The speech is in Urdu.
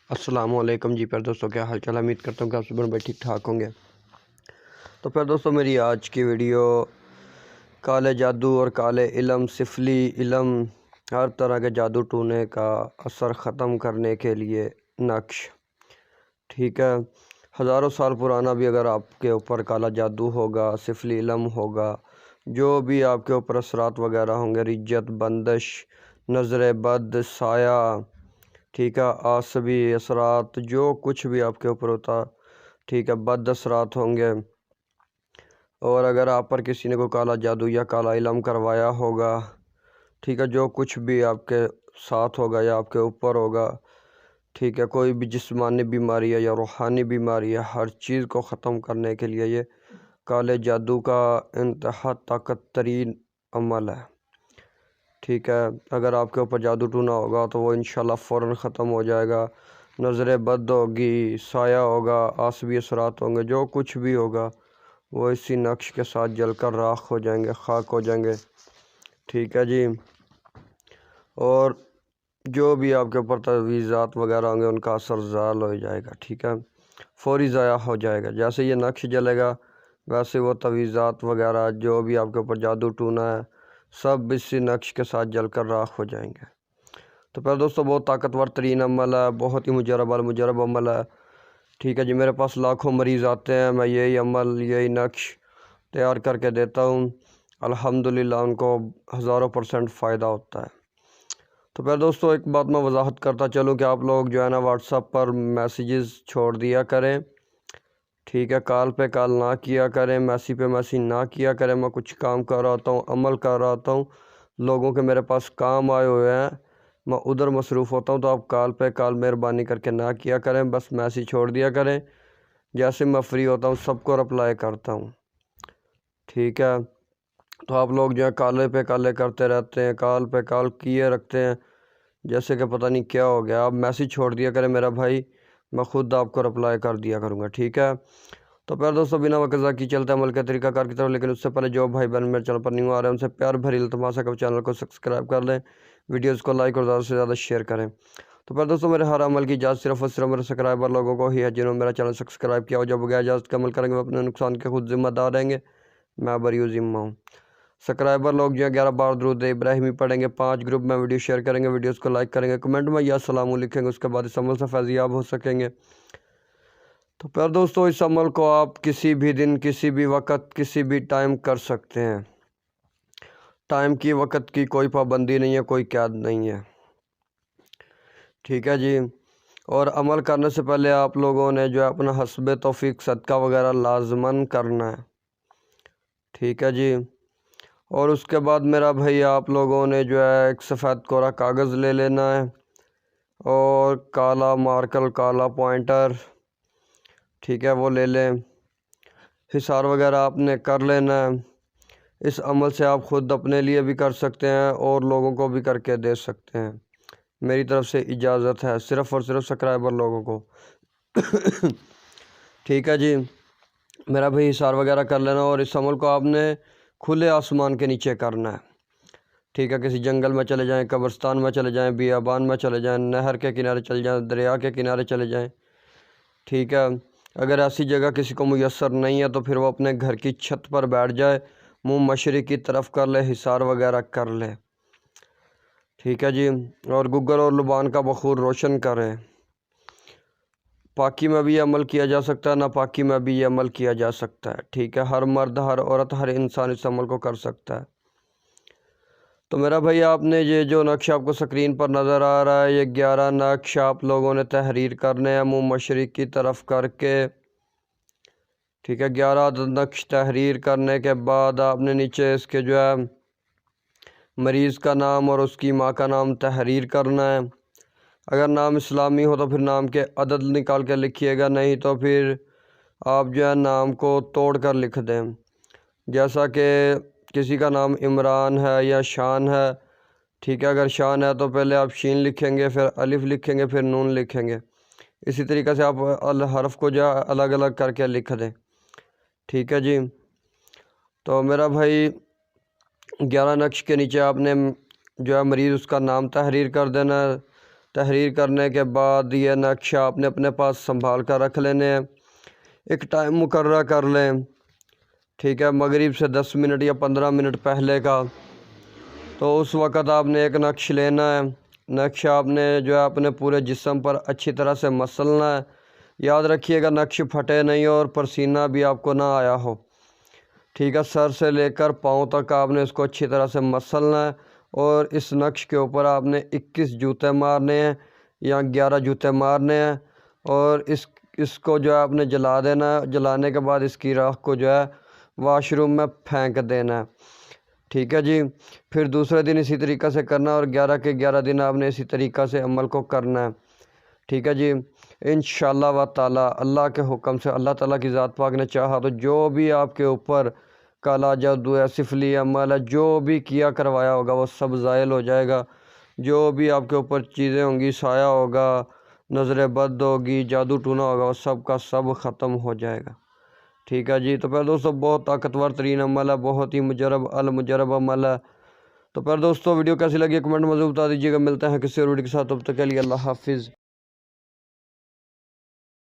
السلام علیکم جی. پھر دوستوں کیا حال چال؟ امید کرتا ہوں کہ آپ سب بڑے ٹھیک ٹھاک ہوں گے. تو پھر دوستوں میری آج کی ویڈیو کالے جادو اور کالے علم، سفلی علم، ہر طرح کے جادو ٹونے کا اثر ختم کرنے کے لیے نقش. ٹھیک ہے، ہزاروں سال پرانا بھی اگر آپ کے اوپر کالا جادو ہوگا، سفلی علم ہوگا، جو بھی آپ کے اوپر اثرات وغیرہ ہوں گے، رجت، بندش، نظر بد، سایہ، ٹھیک ہے، عصبی اثرات، جو کچھ بھی آپ کے اوپر ہوتا، ٹھیک ہے، بد اثرات ہوں گے. اور اگر آپ پر کسی نے کوئی کالا جادو یا کالا علم کروایا ہوگا، ٹھیک ہے، جو کچھ بھی آپ کے ساتھ ہوگا یا آپ کے اوپر ہوگا، ٹھیک ہے، کوئی بھی جسمانی بیماری ہے یا روحانی بیماری ہے، ہر چیز کو ختم کرنے کے لیے یہ کالے جادو کا انتہا طاقت ترین عمل ہے. ٹھیک ہے، اگر آپ کے اوپر جادو ٹونا ہوگا تو وہ انشاءاللہ فوراً ختم ہو جائے گا. نظر بد ہوگی، سایہ ہوگا، عصبی اثرات ہوں گے، جو کچھ بھی ہوگا وہ اسی نقش کے ساتھ جل کر راکھ ہو جائیں گے، خاک ہو جائیں گے. ٹھیک ہے جی. اور جو بھی آپ کے اوپر تعویذات وغیرہ ہوں گے ان کا اثر زال ہو جائے گا. ٹھیک ہے، فوری ضائع ہو جائے گا. جیسے یہ نقش جلے گا ویسے وہ تعویذات وغیرہ جو بھی آپ کے اوپر جادو ٹونا ہے سب اسی نقش کے ساتھ جل کر راکھ ہو جائیں گے. تو پھر دوستو بہت طاقتور ترین عمل ہے، بہت ہی مجرب عمل ہے. ٹھیک ہے جی، میرے پاس لاکھوں مریض آتے ہیں، میں یہی عمل، یہی نقش تیار کر کے دیتا ہوں. الحمدللہ ان کو ہزاروں % فائدہ ہوتا ہے. تو پھر دوستو ایک بات میں وضاحت کرتا چلوں کہ آپ لوگ جو ہے نا واٹس ایپ پر میسیجز چھوڑ دیا کریں. ٹھیک ہے، کال پہ کال نہ کیا کریں، میسیج پہ میسیج نہ کیا کریں. میں کچھ کام کر رہا ہوتا ہوں، عمل کر رہا ہوتا ہوں، لوگوں کے میرے پاس کام آئے ہوئے ہیں، میں ادھر مصروف ہوتا ہوں. تو آپ کال پہ کال مہربانی کر کے نہ کیا کریں، بس میسیج چھوڑ دیا کریں. جیسے میں فری ہوتا ہوں سب کو رپلائی کرتا ہوں. ٹھیک ہے، تو آپ لوگ جو ہے کالے پہ کالے کرتے رہتے ہیں، کال پہ کال کیے رکھتے ہیں جیسے کہ پتہ نہیں کیا ہو گیا. آپ میسیج چھوڑ دیا کریں میرا بھائی، میں خود آپ کو رپلائی کر دیا کروں گا. ٹھیک ہے. تو پھر دوستو بنا وقت ضائع کی چلتے ہیں عمل کے طریقہ کار کی طرف. لیکن اس سے پہلے جو بھائی بہن میرے چینل پر نیو آ رہے ہیں ان سے پیار بھری التماس ہے کہ چینل کو سبسکرائب کر لیں، ویڈیوز کو لائک اور زیادہ سے زیادہ شیئر کریں. تو پھر دوستو میرے ہر عمل کی اجازت صرف اور صرف میرے سبسکرائبر لوگوں کو ہی ہے جنہوں نے میرا چینل سبسکرائب کیا ہو. جب بغیر اجازت کے عمل کریں گے وہ اپنے نقصان کے خود ذمہ دار رہیں گے، میں بریء ذمہ ہوں. سبسکرائبر لوگ جو ہے 11 بار درود ابراہیمی پڑھیں گے، 5 گروپ میں ویڈیو شیئر کریں گے، ویڈیوز کو لائک کریں گے، کمنٹ میں یا سلام لکھیں گے، اس کے بعد اس عمل سے فیضیاب ہو سکیں گے. تو پھر دوستو اس عمل کو آپ کسی بھی دن، کسی بھی وقت، کسی بھی ٹائم کر سکتے ہیں. ٹائم کی، وقت کی کوئی پابندی نہیں ہے، کوئی قید نہیں ہے. ٹھیک ہے جی. اور عمل کرنے سے پہلے آپ لوگوں نے جو ہے اپنا حسب توفیق صدقہ وغیرہ لازماً کرنا ہے. ٹھیک ہے جی. اور اس کے بعد میرا بھائی آپ لوگوں نے جو ہے ایک سفید کوڑا کاغذ لے لینا ہے اور کالا مارکر، کالا پوائنٹر، ٹھیک ہے، وہ لے لیں. حساب وغیرہ آپ نے کر لینا ہے. اس عمل سے آپ خود اپنے لیے بھی کر سکتے ہیں اور لوگوں کو بھی کر کے دے سکتے ہیں. میری طرف سے اجازت ہے صرف اور صرف سبسکرائبر لوگوں کو. ٹھیک ہے جی. میرا بھائی حساب وغیرہ کر لینا اور اس عمل کو آپ نے کھلے آسمان کے نیچے کرنا ہے. ٹھیک ہے، کسی جنگل میں چلے جائیں، قبرستان میں چلے جائیں، بیابان میں چلے جائیں، نہر کے کنارے چلے جائیں، دریا کے کنارے چلے جائیں. ٹھیک ہے. اگر ایسی جگہ کسی کو میسر نہیں ہے تو پھر وہ اپنے گھر کی چھت پر بیٹھ جائے، منہ مشرق کی طرف کر لے، حصار وغیرہ کر لے. ٹھیک ہے جی. اور گگل اور لبان کا بخور روشن کرے. پاکی میں بھی یہ عمل کیا جا سکتا ہے، ناپاکی میں بھی یہ عمل کیا جا سکتا ہے. ٹھیک ہے، ہر مرد، ہر عورت، ہر انسان اس عمل کو کر سکتا ہے. تو میرا بھائی آپ نے یہ جو نقش آپ کو سکرین پر نظر آ رہا ہے، یہ 11 نقش آپ لوگوں نے تحریر کرنے ہیں منہ مشرق کی طرف کر کے. ٹھیک ہے، 11 نقش تحریر کرنے کے بعد آپ نے نیچے اس کے جو ہے مریض کا نام اور اس کی ماں کا نام تحریر کرنا ہے. اگر نام اسلامی ہو تو پھر نام کے عدد نکال کے لکھیے گا، نہیں تو پھر آپ جو ہے نام کو توڑ کر لکھ دیں. جیسا کہ کسی کا نام عمران ہے یا شان ہے. ٹھیک ہے، اگر شان ہے تو پہلے آپ شین لکھیں گے، پھر الف لکھیں گے، پھر نون لکھیں گے. اسی طریقے سے آپ حرف کو جو ہے الگ الگ کر کے لکھ دیں. ٹھیک ہے جی. تو میرا بھائی 11 نقش کے نیچے آپ نے جو ہے مریض اس کا نام تحریر کر دینا ہے. تحریر کرنے کے بعد یہ نقشہ آپ نے اپنے پاس سنبھال کر رکھ لینے ہیں۔ ایک ٹائم مقررہ کر لیں، ٹھیک ہے، مغرب سے 10 منٹ یا 15 منٹ پہلے کا۔ تو اس وقت آپ نے ایک نقش لینا ہے، نقش آپ نے جو ہے اپنے پورے جسم پر اچھی طرح سے مسلنا ہے۔ یاد رکھیے گا نقش پھٹے نہیں اور پسینہ بھی آپ کو نہ آیا ہو، ٹھیک ہے۔ سر سے لے کر پاؤں تک آپ نے اس کو اچھی طرح سے مسلنا ہے، اور اس نقش کے اوپر آپ نے 21 جوتے مارنے ہیں یا 11 جوتے مارنے ہیں، اور اس کو جو ہے آپ نے جلا دینا ہے۔ جلانے کے بعد اس کی راکھ کو جو ہے واش روم میں پھینک دینا ہے، ٹھیک ہے جی۔ پھر دوسرے دن اسی طریقہ سے کرنا، اور 11 کے 11 دن آپ نے اسی طریقہ سے عمل کو کرنا ہے، ٹھیک ہے جی۔ انشاءاللہ و تعالی اللہ کے حکم سے، اللہ تعالیٰ کی ذات پاک نے چاہا تو جو بھی آپ کے اوپر کالا جادو ہے، سفلی عمل ہے، جو بھی کیا کروایا ہوگا وہ سب زائل ہو جائے گا۔ جو بھی آپ کے اوپر چیزیں ہوں گی، سایہ ہوگا، نظر بد ہوگی، جادو ٹونا ہوگا، وہ سب کا سب ختم ہو جائے گا، ٹھیک ہے جی۔ تو پھر دوستو بہت طاقتور ترین عمل ہے، بہت ہی مجرب المجرب عمل ہے۔ تو پھر دوستو ویڈیو کیسی لگی کمنٹ میں ضرور بتا دیجیے گا۔ ملتے ہیں کسی اور ویڈیو کے ساتھ، تب تک کے لیے اللہ حافظ۔